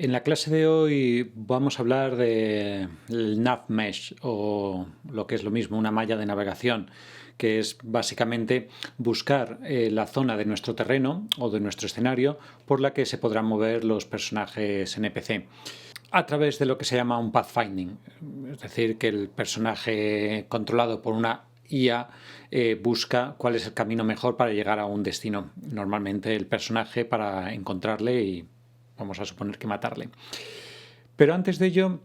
En la clase de hoy vamos a hablar del nav mesh o lo que es lo mismo, una malla de navegación, que es básicamente buscar la zona de nuestro terreno o de nuestro escenario por la que se podrán mover los personajes NPC a través de lo que se llama un pathfinding, es decir, que el personaje controlado por una IA busca cuál es el camino mejor para llegar a un destino, normalmente el personaje para encontrarle y vamos a suponer que matarle. Pero antes de ello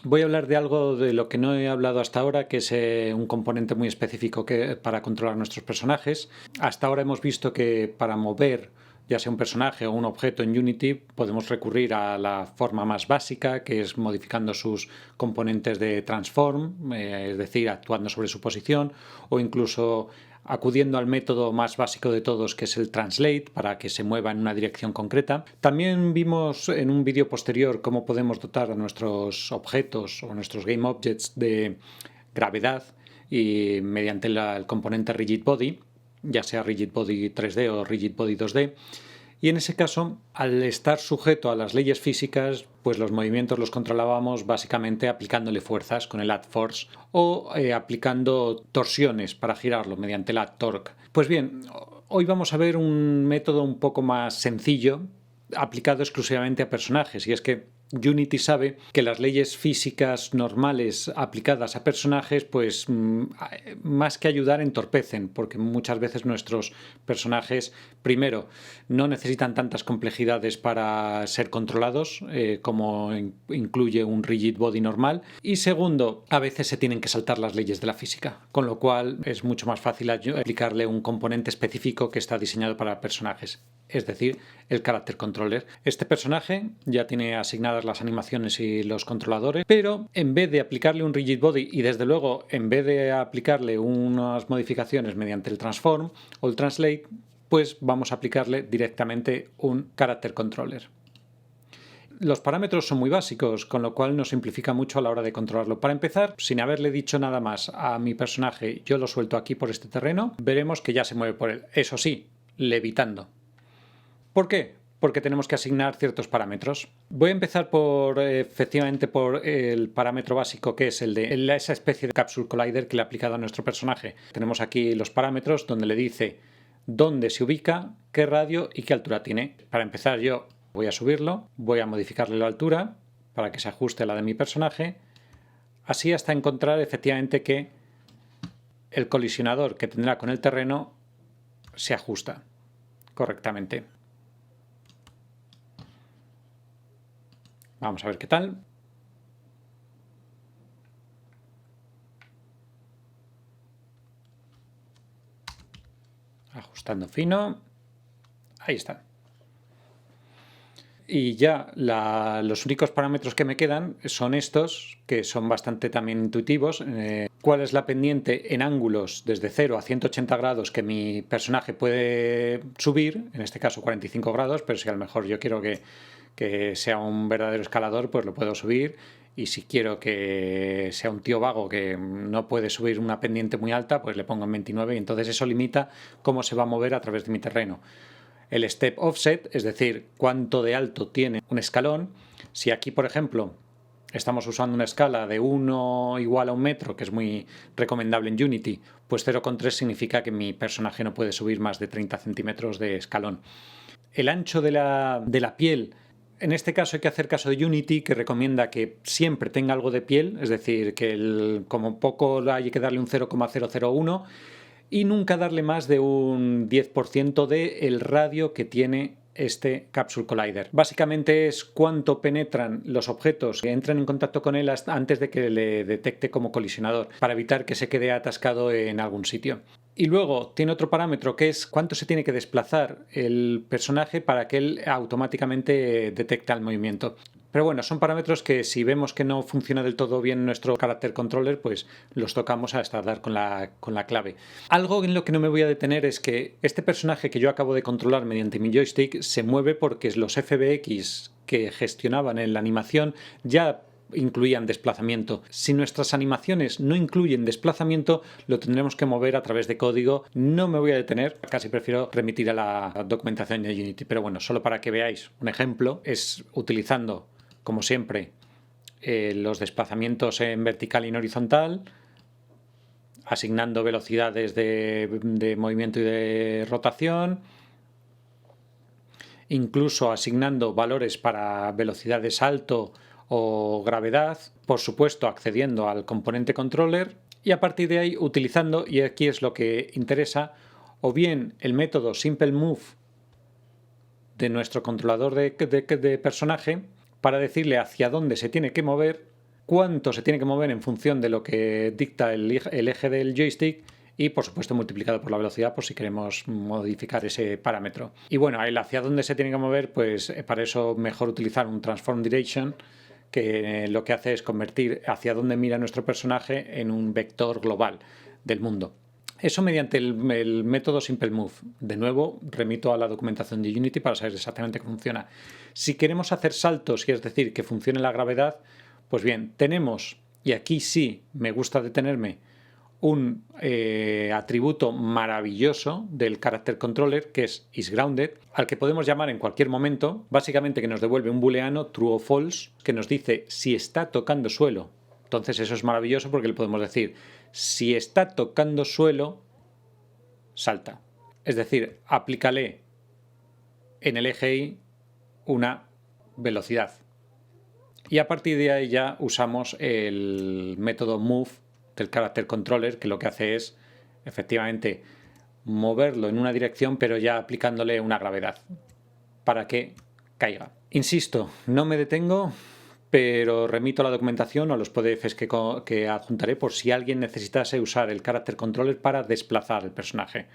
voy a hablar de algo de lo que no he hablado hasta ahora, que es un componente muy específico para controlar nuestros personajes. Hasta ahora hemos visto que para mover ya sea un personaje o un objeto en Unity, podemos recurrir a la forma más básica, que es modificando sus componentes de transform, es decir, actuando sobre su posición, o incluso acudiendo al método más básico de todos, que es el translate, para que se mueva en una dirección concreta. También vimos en un vídeo posterior cómo podemos dotar a nuestros objetos o nuestros game objects de gravedad y mediante el componente rigid body, ya sea rigid body 3D o rigid body 2D. Y en ese caso, al estar sujeto a las leyes físicas, pues los movimientos los controlábamos básicamente aplicándole fuerzas con el add force o aplicando torsiones para girarlo mediante el add torque. Pues bien, hoy vamos a ver un método un poco más sencillo aplicado exclusivamente a personajes, y es que Unity sabe que las leyes físicas normales aplicadas a personajes, pues más que ayudar, entorpecen, porque muchas veces nuestros personajes, primero, no necesitan tantas complejidades para ser controlados como incluye un rigid body normal, y segundo, a veces se tienen que saltar las leyes de la física, con lo cual es mucho más fácil aplicarle un componente específico que está diseñado para personajes, es decir, el character controller. Este personaje ya tiene asignadas las animaciones y los controladores, pero en vez de aplicarle un rigid body y desde luego en vez de aplicarle unas modificaciones mediante el transform o el translate, pues vamos a aplicarle directamente un character controller. Los parámetros son muy básicos, con lo cual nos simplifica mucho a la hora de controlarlo. Para empezar, sin haberle dicho nada más a mi personaje, yo lo suelto aquí por este terreno, veremos que ya se mueve por él. Eso sí, levitando. ¿Por qué? Porque tenemos que asignar ciertos parámetros. Voy a empezar efectivamente por el parámetro básico, que es el de esa especie de Capsule Collider que le ha aplicado a nuestro personaje. Tenemos aquí los parámetros donde le dice dónde se ubica, qué radio y qué altura tiene. Para empezar, yo voy a subirlo, voy a modificarle la altura para que se ajuste a la de mi personaje, así hasta encontrar efectivamente que el colisionador que tendrá con el terreno se ajusta correctamente. Vamos a ver qué tal. Ajustando fino. Ahí está. Y ya los únicos parámetros que me quedan son estos, que son bastante también intuitivos. ¿Cuál es la pendiente en ángulos desde 0 a 180 grados que mi personaje puede subir? En este caso 45 grados, pero si a lo mejor yo quiero que sea un verdadero escalador, pues lo puedo subir. Y si quiero que sea un tío vago que no puede subir una pendiente muy alta, pues le pongo en 29 y entonces eso limita cómo se va a mover a través de mi terreno. El step offset, es decir, cuánto de alto tiene un escalón. Si aquí, por ejemplo, estamos usando una escala de 1 igual a 1 metro, que es muy recomendable en Unity, pues 0,3 significa que mi personaje no puede subir más de 30 centímetros de escalón. El ancho de la piel, en este caso hay que hacer caso de Unity, que recomienda que siempre tenga algo de piel, es decir, que como poco hay que darle un 0,001 y nunca darle más de un 10% del radio que tiene este Capsule Collider. Básicamente es cuánto penetran los objetos que entran en contacto con él antes de que le detecte como colisionador, para evitar que se quede atascado en algún sitio. Y luego tiene otro parámetro que es cuánto se tiene que desplazar el personaje para que él automáticamente detecte el movimiento. Pero bueno, son parámetros que si vemos que no funciona del todo bien nuestro character controller, pues los tocamos hasta dar con la clave. Algo en lo que no me voy a detener es que este personaje que yo acabo de controlar mediante mi joystick se mueve porque los FBX que gestionaban en la animación ya incluían desplazamiento. Si nuestras animaciones no incluyen desplazamiento, lo tendremos que mover a través de código. No me voy a detener, casi prefiero remitir a la documentación de Unity, pero bueno, solo para que veáis un ejemplo, es utilizando como siempre, los desplazamientos en vertical y en horizontal, asignando velocidades de movimiento y de rotación, incluso asignando valores para velocidad de salto o gravedad, por supuesto accediendo al componente controller y a partir de ahí utilizando, y aquí es lo que interesa, o bien el método Simple Move de nuestro controlador de personaje para decirle hacia dónde se tiene que mover, cuánto se tiene que mover en función de lo que dicta el eje del joystick y por supuesto multiplicado por la velocidad por si queremos modificar ese parámetro. Y bueno, el hacia dónde se tiene que mover, pues para eso mejor utilizar un Transform Direction, que lo que hace es convertir hacia dónde mira nuestro personaje en un vector global del mundo. Eso mediante el método Simple Move. De nuevo, remito a la documentación de Unity para saber exactamente cómo funciona. Si queremos hacer saltos, y es decir, que funcione la gravedad, pues bien, tenemos, y aquí sí me gusta detenerme, un atributo maravilloso del Character Controller que es isGrounded, al que podemos llamar en cualquier momento, básicamente que nos devuelve un booleano true o false, que nos dice si está tocando suelo. Entonces eso es maravilloso porque le podemos decir si está tocando suelo, salta. Es decir, aplícale en el eje Y una velocidad. Y a partir de ahí ya usamos el método move del Character Controller, que lo que hace es efectivamente moverlo en una dirección, pero ya aplicándole una gravedad para que caiga. Insisto, no me detengo, pero remito a la documentación o a los PDFs que adjuntaré por si alguien necesitase usar el Character Controller para desplazar el personaje.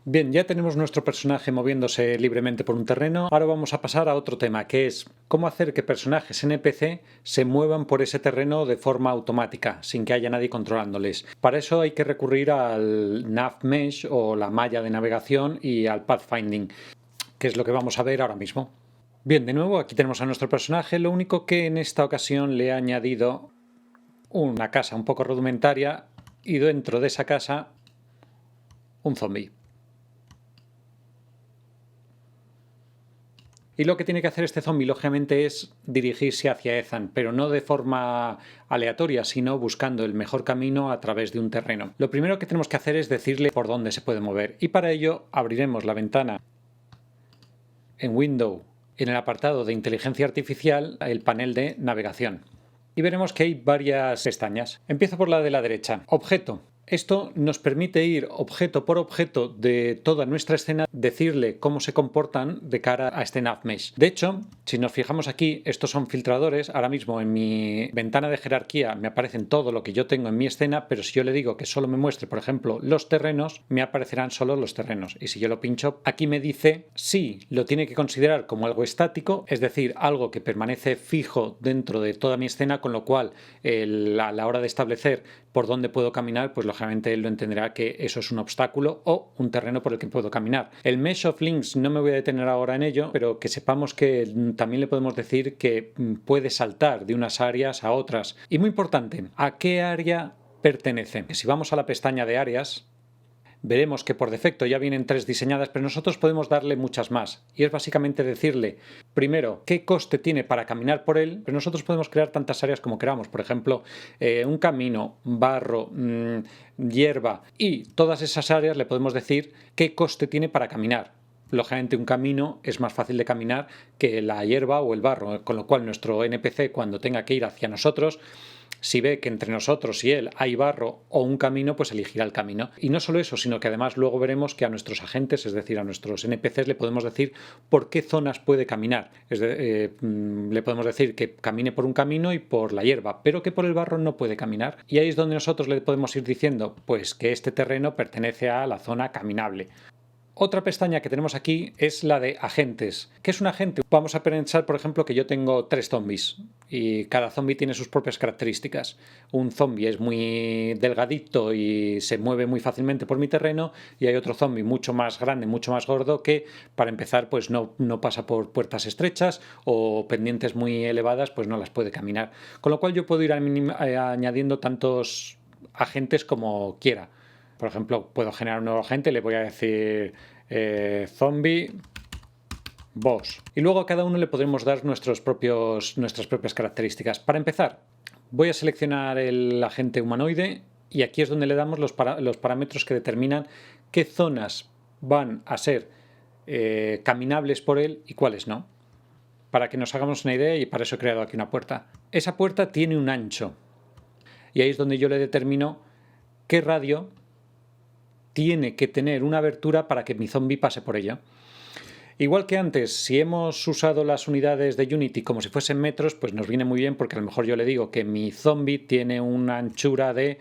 Bien, ya tenemos nuestro personaje moviéndose libremente por un terreno. Ahora vamos a pasar a otro tema, que es cómo hacer que personajes NPC se muevan por ese terreno de forma automática, sin que haya nadie controlándoles. Para eso hay que recurrir al Nav Mesh o la malla de navegación y al Pathfinding, que es lo que vamos a ver ahora mismo. Bien, de nuevo aquí tenemos a nuestro personaje, lo único que en esta ocasión le he añadido una casa un poco rudimentaria y dentro de esa casa un zombie. Y lo que tiene que hacer este zombie, lógicamente, es dirigirse hacia Ethan, pero no de forma aleatoria, sino buscando el mejor camino a través de un terreno. Lo primero que tenemos que hacer es decirle por dónde se puede mover, y para ello abriremos la ventana en Window, en el apartado de Inteligencia Artificial, el panel de navegación. Y veremos que hay varias pestañas. Empiezo por la de la derecha. Objeto. Esto nos permite ir objeto por objeto de toda nuestra escena, decirle cómo se comportan de cara a este Nav Mesh. De hecho, si nos fijamos aquí, estos son filtradores. Ahora mismo en mi ventana de jerarquía me aparecen todo lo que yo tengo en mi escena, pero si yo le digo que solo me muestre, por ejemplo, los terrenos, me aparecerán solo los terrenos. Y si yo lo pincho, aquí me dice si lo tiene que considerar como algo estático, es decir, algo que permanece fijo dentro de toda mi escena, con lo cual a la hora de establecer por dónde puedo caminar, pues lógicamente él lo entenderá que eso es un obstáculo o un terreno por el que puedo caminar. El Mesh of Links no me voy a detener ahora en ello, pero que sepamos que también le podemos decir que puede saltar de unas áreas a otras. Y muy importante, ¿a qué área pertenece? Si vamos a la pestaña de áreas, veremos que por defecto ya vienen 3 diseñadas, pero nosotros podemos darle muchas más. Y es básicamente decirle, primero, qué coste tiene para caminar por él, pero nosotros podemos crear tantas áreas como queramos. Por ejemplo, un camino, barro, hierba, y todas esas áreas le podemos decir qué coste tiene para caminar. Lógicamente un camino es más fácil de caminar que la hierba o el barro, con lo cual nuestro NPC, cuando tenga que ir hacia nosotros, si ve que entre nosotros y él hay barro o un camino, pues elegirá el camino. Y no solo eso, sino que además luego veremos que a nuestros agentes, es decir, a nuestros NPCs, le podemos decir por qué zonas puede caminar. Le podemos decir que camine por un camino y por la hierba, pero que por el barro no puede caminar. Y ahí es donde nosotros le podemos ir diciendo pues que este terreno pertenece a la zona caminable. Otra pestaña que tenemos aquí es la de agentes. ¿Qué es un agente? Vamos a pensar, por ejemplo, que yo tengo 3 zombies y cada zombie tiene sus propias características. Un zombie es muy delgadito y se mueve muy fácilmente por mi terreno, y hay otro zombie mucho más grande, mucho más gordo, que para empezar pues no pasa por puertas estrechas o pendientes muy elevadas, pues no las puede caminar. Con lo cual yo puedo ir añadiendo tantos agentes como quiera. Por ejemplo, puedo generar un nuevo agente, le voy a decir zombie boss. Y luego a cada uno le podremos dar nuestras propias características. Para empezar, voy a seleccionar el agente humanoide y aquí es donde le damos los parámetros que determinan qué zonas van a ser caminables por él y cuáles no. Para que nos hagamos una idea, y para eso he creado aquí una puerta. Esa puerta tiene un ancho y ahí es donde yo le determino qué radio tiene que tener una abertura para que mi zombie pase por ella. Igual que antes, si hemos usado las unidades de Unity como si fuesen metros, pues nos viene muy bien porque a lo mejor yo le digo que mi zombie tiene una anchura de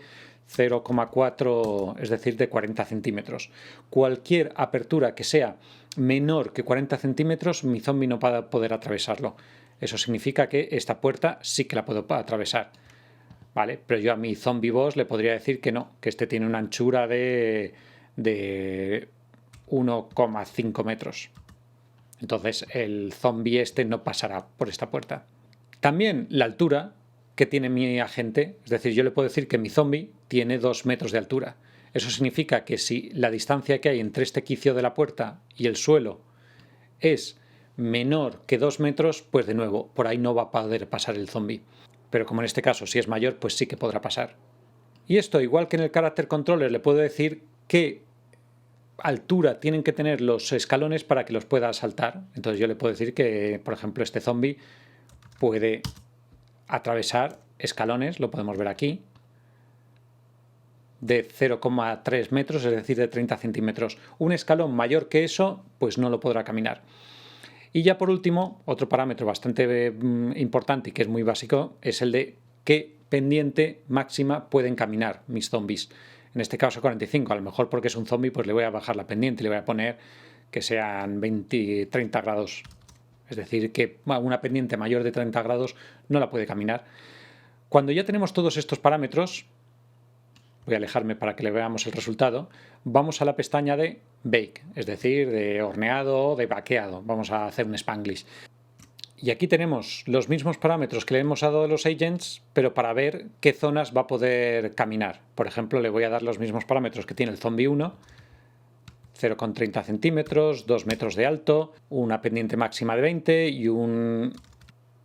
0,4, es decir, de 40 centímetros. Cualquier apertura que sea menor que 40 centímetros, mi zombie no va a poder atravesarlo. Eso significa que esta puerta sí que la puedo atravesar. ¿Vale? Pero yo a mi zombie boss le podría decir que no, que este tiene una anchura de 1,5 metros. Entonces el zombie este no pasará por esta puerta. También la altura que tiene mi agente, es decir, yo le puedo decir que mi zombie tiene 2 metros de altura. Eso significa que si la distancia que hay entre este quicio de la puerta y el suelo es menor que 2 metros, pues de nuevo, por ahí no va a poder pasar el zombie. Pero como en este caso, si es mayor, pues sí que podrá pasar. Y esto, igual que en el Character Controller, le puedo decir qué altura tienen que tener los escalones para que los pueda saltar. Entonces yo le puedo decir que, por ejemplo, este zombie puede atravesar escalones, lo podemos ver aquí, de 0,3 metros, es decir, de 30 centímetros. Un escalón mayor que eso, pues no lo podrá caminar. Y ya por último, otro parámetro bastante importante y que es muy básico es el de qué pendiente máxima pueden caminar mis zombies. En este caso 45, a lo mejor porque es un zombie pues le voy a bajar la pendiente y le voy a poner que sean 30 grados. Es decir, que una pendiente mayor de 30 grados no la puede caminar. Cuando ya tenemos todos estos parámetros, voy a alejarme para que le veamos el resultado, vamos a la pestaña de Bake, es decir, de horneado o de bakeado. Vamos a hacer un Spanglish. Y aquí tenemos los mismos parámetros que le hemos dado a los agents, pero para ver qué zonas va a poder caminar. Por ejemplo, le voy a dar los mismos parámetros que tiene el zombie 1, 0,30 centímetros, 2 metros de alto, una pendiente máxima de 20 y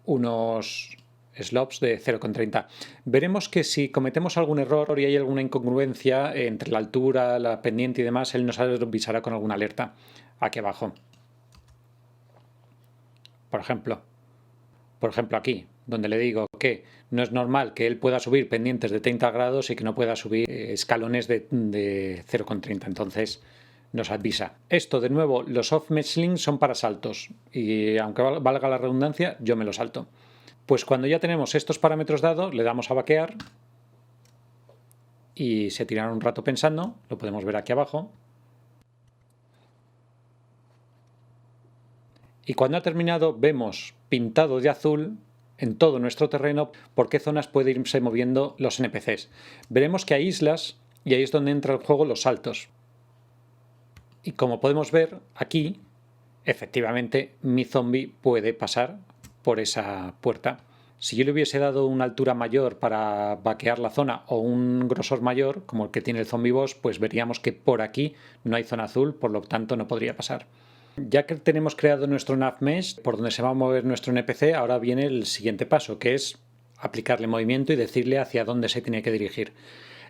unos slopes de 0,30. Veremos que si cometemos algún error y hay alguna incongruencia entre la altura, la pendiente y demás, él nos avisará con alguna alerta aquí abajo. Por ejemplo aquí, donde le digo que no es normal que él pueda subir pendientes de 30 grados y que no pueda subir escalones de 0,30. Entonces nos avisa. Esto, de nuevo, los off-mesh links son para saltos y aunque valga la redundancia, yo me lo salto. Pues cuando ya tenemos estos parámetros dados, le damos a bakear y se tirará un rato pensando, lo podemos ver aquí abajo. Y cuando ha terminado vemos pintado de azul en todo nuestro terreno por qué zonas puede irse moviendo los NPCs. Veremos que hay islas y ahí es donde entra el juego los saltos. Y como podemos ver aquí, efectivamente mi zombie puede pasar por esa puerta. Si yo le hubiese dado una altura mayor para vaquear la zona o un grosor mayor, como el que tiene el zombie boss, pues veríamos que por aquí no hay zona azul, por lo tanto no podría pasar. Ya que tenemos creado nuestro nav mesh por donde se va a mover nuestro NPC, ahora viene el siguiente paso, que es aplicarle movimiento y decirle hacia dónde se tiene que dirigir.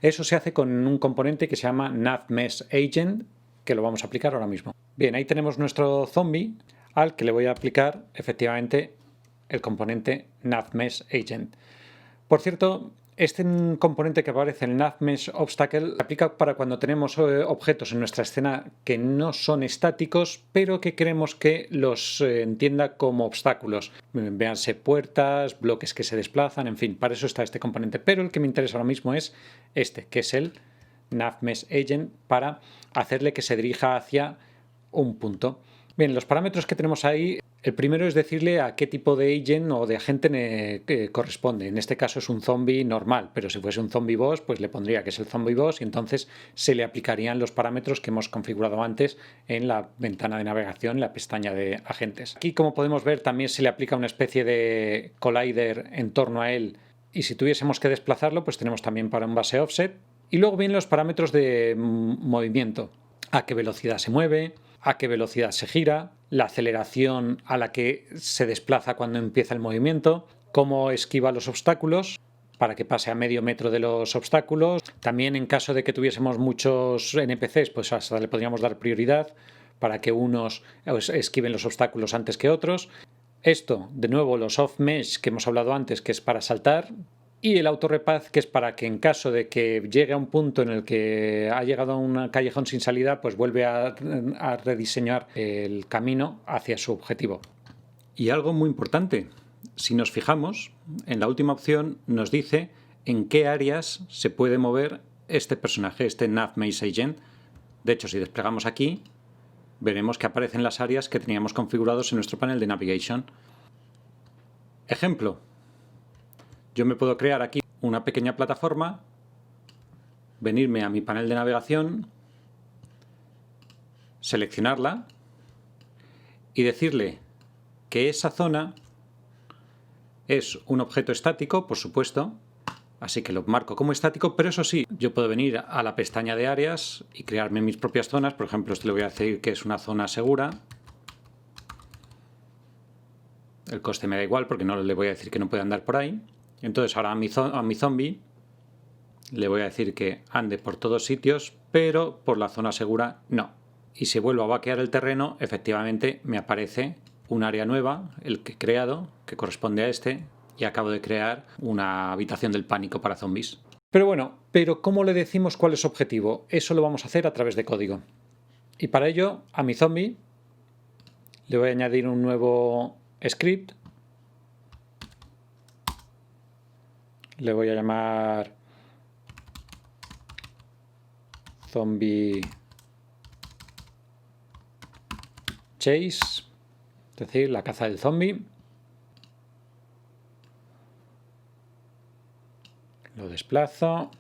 Eso se hace con un componente que se llama nav mesh agent, que lo vamos a aplicar ahora mismo. Bien, ahí tenemos nuestro zombie al que le voy a aplicar efectivamente el componente nav mesh agent. Por cierto, este componente que aparece en el nav mesh obstacle se aplica para cuando tenemos objetos en nuestra escena que no son estáticos, pero que queremos que los entienda como obstáculos. Véanse puertas, bloques que se desplazan, en fin, para eso está este componente. Pero el que me interesa ahora mismo es este, que es el nav mesh agent, para hacerle que se dirija hacia un punto. Bien, los parámetros que tenemos ahí, el primero es decirle a qué tipo de agent o de agente corresponde. En este caso es un zombie normal, pero si fuese un zombie boss, pues le pondría que es el zombie boss y entonces se le aplicarían los parámetros que hemos configurado antes en la ventana de navegación, en la pestaña de agentes. Aquí, como podemos ver, también se le aplica una especie de collider en torno a él y si tuviésemos que desplazarlo, pues tenemos también para un base offset. Y luego vienen los parámetros de movimiento, a qué velocidad se mueve, a qué velocidad se gira la aceleración a la que se desplaza cuando empieza el movimiento, cómo esquiva los obstáculos para que pase a medio metro de los obstáculos. También en caso de que tuviésemos muchos NPCs, pues hasta le podríamos dar prioridad para que unos esquiven los obstáculos antes que otros. Esto, de nuevo, los off mesh que hemos hablado antes, que es para saltar, y el auto repath, que es para que en caso de que llegue a un punto en el que ha llegado a un callejón sin salida, pues vuelve a rediseñar el camino hacia su objetivo. Y algo muy importante, si nos fijamos, en la última opción nos dice en qué áreas se puede mover este personaje, este Nav Mesh Agent. De hecho, si desplegamos aquí, veremos que aparecen las áreas que teníamos configurados en nuestro panel de Navigation. Ejemplo. Yo me puedo crear aquí una pequeña plataforma, venirme a mi panel de navegación, seleccionarla y decirle que esa zona es un objeto estático, por supuesto, así que lo marco como estático, pero eso sí, yo puedo venir a la pestaña de áreas y crearme mis propias zonas. Por ejemplo, le voy a decir que es una zona segura. El coste me da igual porque no le voy a decir que no puede andar por ahí. Entonces ahora a mi zombie le voy a decir que ande por todos sitios, pero por la zona segura no. Y si vuelvo a vaquear el terreno, efectivamente me aparece un área nueva, el que he creado, que corresponde a este, y acabo de crear una habitación del pánico para zombies. Pero bueno, ¿cómo le decimos cuál es su objetivo? Eso lo vamos a hacer a través de código. Y para ello, a mi zombie le voy a añadir un nuevo script. Le voy a llamar zombie chase, es decir, la caza del zombie. Lo desplazo.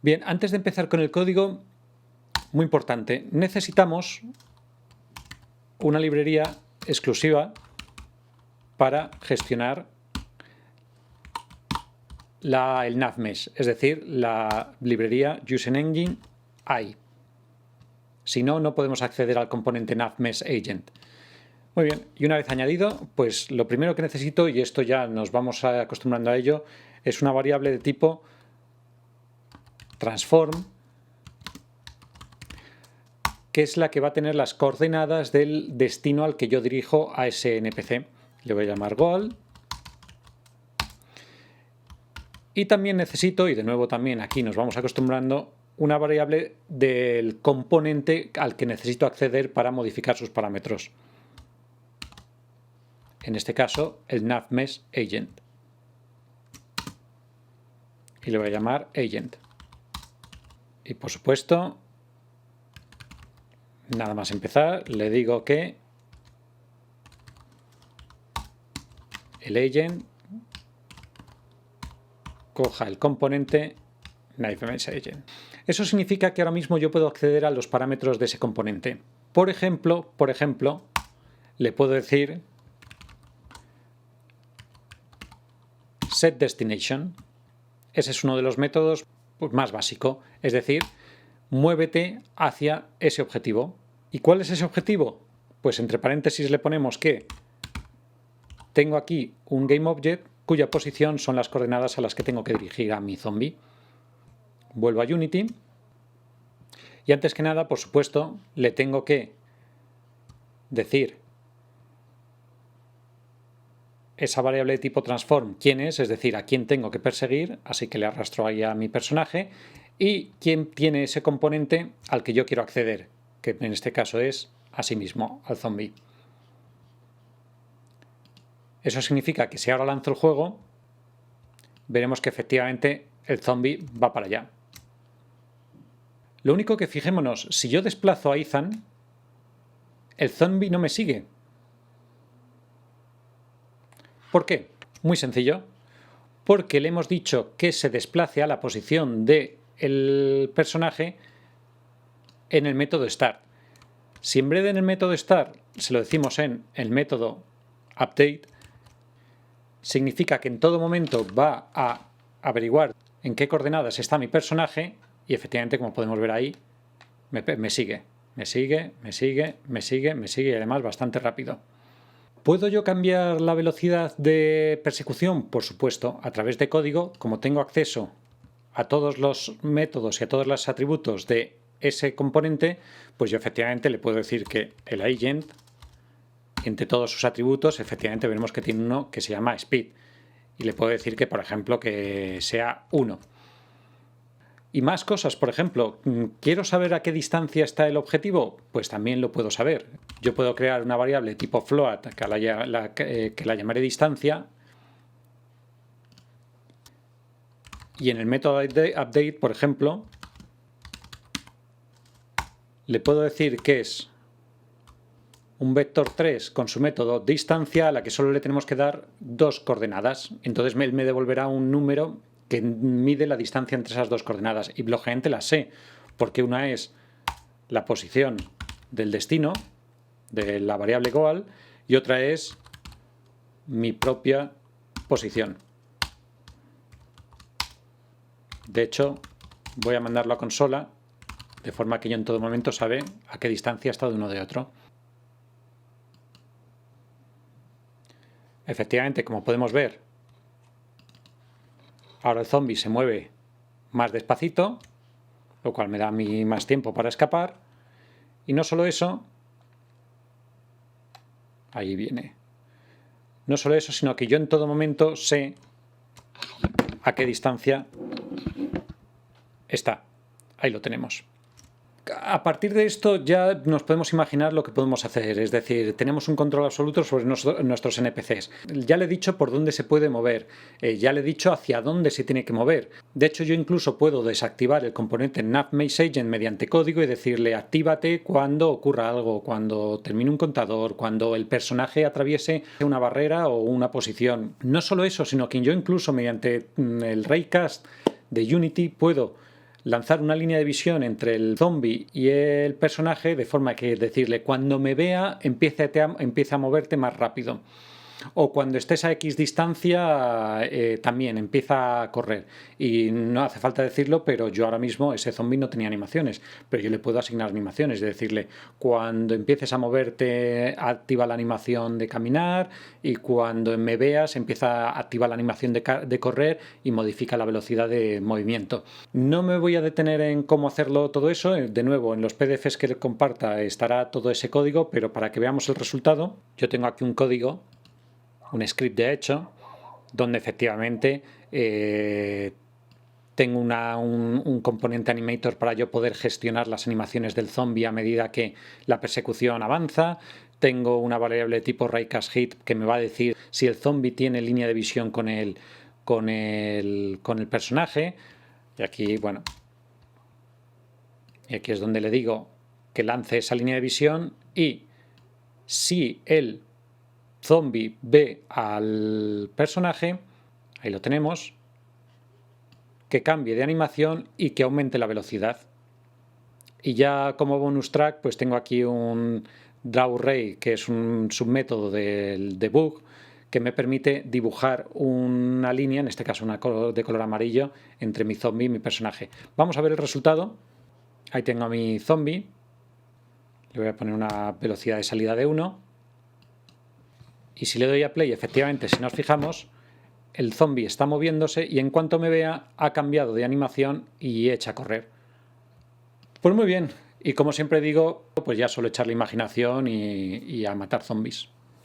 Bien, antes de empezar con el código, muy importante, necesitamos una librería exclusiva para gestionar el NavMesh, es decir, la librería UsingEngine AI. Si no, no podemos acceder al componente NavMesh Agent. Muy bien, y una vez añadido, pues lo primero que necesito, y esto ya nos vamos acostumbrando a ello, es una variable de tipo transform, que es la que va a tener las coordenadas del destino al que yo dirijo a ese NPC. Le voy a llamar goal. Y también necesito, y de nuevo también aquí nos vamos acostumbrando, una variable del componente al que necesito acceder para modificar sus parámetros. En este caso, el NavMesh Agent. Y le voy a llamar Agent. Y por supuesto, nada más empezar, le digo que el agent coja el componente NavMesh Agent. Eso significa que ahora mismo yo puedo acceder a los parámetros de ese componente. Por ejemplo, le puedo decir setDestination. Ese es uno de los métodos más básico, es decir, muévete hacia ese objetivo. ¿Y cuál es ese objetivo? Pues entre paréntesis le ponemos que tengo aquí un GameObject cuya posición son las coordenadas a las que tengo que dirigir a mi zombie. Vuelvo a Unity y antes que nada, por supuesto, le tengo que decir esa variable de tipo transform, quién es decir, a quién tengo que perseguir, así que le arrastro ahí a mi personaje, y quién tiene ese componente al que yo quiero acceder, que en este caso es a sí mismo, al zombie. Eso significa que si ahora lanzo el juego, veremos que efectivamente el zombie va para allá. Lo único que fijémonos, si yo desplazo a Ethan, el zombie no me sigue. ¿Por qué? Muy sencillo. Porque le hemos dicho que se desplace a la posición del personaje en el método start. Si en vez de en el método start se lo decimos en el método update, significa que en todo momento va a averiguar en qué coordenadas está mi personaje y efectivamente, como podemos ver ahí, me sigue. me sigue, me sigue, me sigue, me sigue y además bastante rápido. ¿Puedo yo cambiar la velocidad de persecución? Por supuesto, a través de código, como tengo acceso a todos los métodos y a todos los atributos de ese componente, pues yo efectivamente le puedo decir que el agent, entre todos sus atributos, efectivamente veremos que tiene uno que se llama speed. Y le puedo decir que, por ejemplo, que sea 1. Y más cosas, por ejemplo, ¿quiero saber a qué distancia está el objetivo? Pues también lo puedo saber. Yo puedo crear una variable tipo float que la llamaré distancia. Y en el método update, por ejemplo, le puedo decir que es un vector 3 con su método distancia a la que solo le tenemos que dar 2 coordenadas. Entonces él me devolverá un número que mide la distancia entre esas 2 coordenadas. Y lógicamente las sé, porque una es la posición del destino, de la variable goal, y otra es mi propia posición. De hecho, voy a mandarlo a consola, de forma que yo en todo momento sabe a qué distancia está de uno de otro. Efectivamente, como podemos ver, ahora el zombie se mueve más despacito, lo cual me da a mí más tiempo para escapar. Y no solo eso, ahí viene. No solo eso, sino que yo en todo momento sé a qué distancia está. Ahí lo tenemos. A partir de esto ya nos podemos imaginar lo que podemos hacer, es decir, tenemos un control absoluto sobre nuestros NPCs. Ya le he dicho por dónde se puede mover, ya le he dicho hacia dónde se tiene que mover. De hecho, yo incluso puedo desactivar el componente NavMeshAgent mediante código y decirle actívate cuando ocurra algo, cuando termine un contador, cuando el personaje atraviese una barrera o una posición. No solo eso, sino que yo incluso mediante el Raycast de Unity puedo lanzar una línea de visión entre el zombie y el personaje de forma que decirle cuando me vea empieza a moverte más rápido. O cuando estés a X distancia también empieza a correr. Y no hace falta decirlo, pero yo ahora mismo ese zombie no tenía animaciones. Pero yo le puedo asignar animaciones, de decirle cuando empieces a moverte activa la animación de caminar y cuando me veas empieza a activar la animación de correr y modifica la velocidad de movimiento. No me voy a detener en cómo hacerlo todo eso. De nuevo, en los PDFs que comparta estará todo ese código, pero para que veamos el resultado, yo tengo aquí un código, un script de hecho, donde efectivamente tengo un componente animator para yo poder gestionar las animaciones del zombie a medida que la persecución avanza. Tengo una variable tipo raycast_hit que me va a decir si el zombie tiene línea de visión con el personaje. Y aquí, bueno, y aquí es donde le digo que lance esa línea de visión y si el zombie ve al personaje, ahí lo tenemos, que cambie de animación y que aumente la velocidad. Y ya como bonus track pues tengo aquí un drawRay, que es un submétodo del debug que me permite dibujar una línea, en este caso una de color amarillo, entre mi zombie y mi personaje. Vamos a ver el resultado. Ahí tengo a mi zombie, le voy a poner una velocidad de salida de 1. Y si le doy a play, efectivamente, si nos fijamos, el zombie está moviéndose y en cuanto me vea ha cambiado de animación y echa a correr. Pues muy bien, y como siempre digo, pues ya suelo echar la imaginación y a matar zombies.